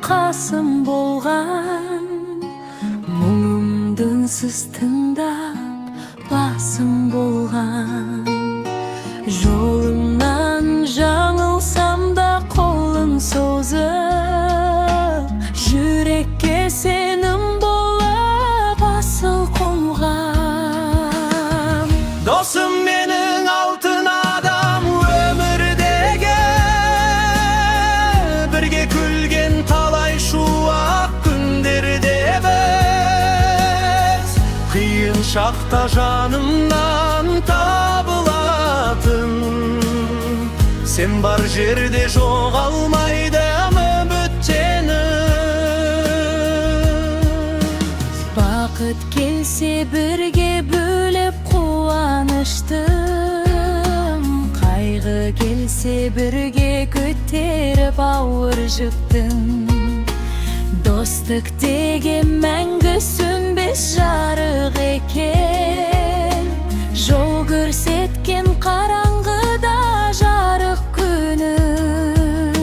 қасым болған, мұңымды үнсіз тыңдап басым болған. Жолымнан жаңылсам да қолын созып, жүрекке сенім болып асыл қонған. Досым менің алтын адам, өмірдегі бірге күлген талай шуақ күндерде біз, қиын шақта жанымнан табылатын. Сен бар жерде жоғалмайды үміттеніп. Бақыт келсе бірге бөліп қуаныштым, қайғы келсе бірге көтеріп ауыр жүктің. Достық деген мәңгі сөнбес жарық екен, жол көрсеткен қараңғыда жарық күнің.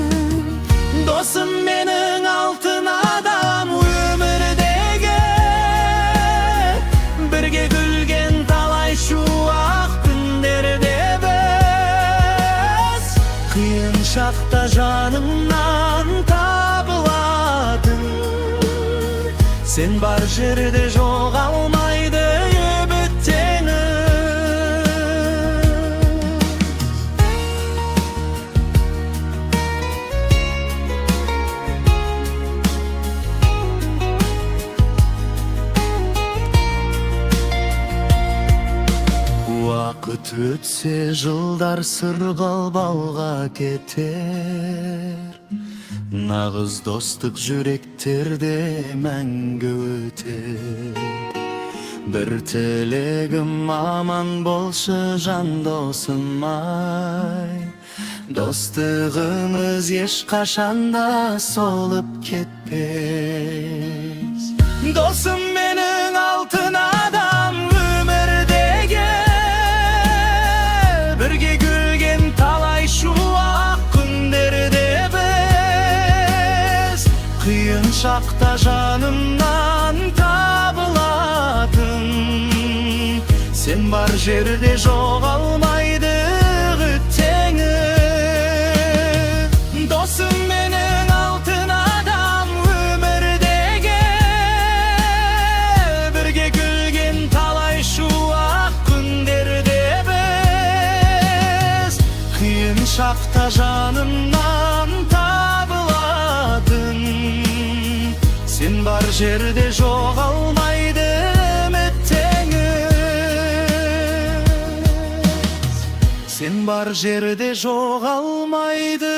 Досым менің алтын адам, өмірдегі бірге күлген талай шуақ күндерде біз, қиын шақта жанымнан табылатын. Сен бар жерде жоғалмайды үміттеніп. Уақыт өтсе жылдар сырғалбауға кетер, нағыз достық жүректерде мәңгі өтер. Бір тілегім аман болшы жан досым ай, достығымыз ешқашанда солып кетпес. Досым менің алтын адам, өмірдегі бірге күлген талай шуақ күндерде біз, қиын шақта жанымнан табылатын. Сен бар жерде жоғалмайды үміттеніп. Досым менің алтын адам, өмірдегі бірге күлген талай шуақ күндерде біз, қиын шақта жанымнан табылатын. Сен бар жерде жоғалмайды үміттеніп. Сен бар жерде жоғалмайды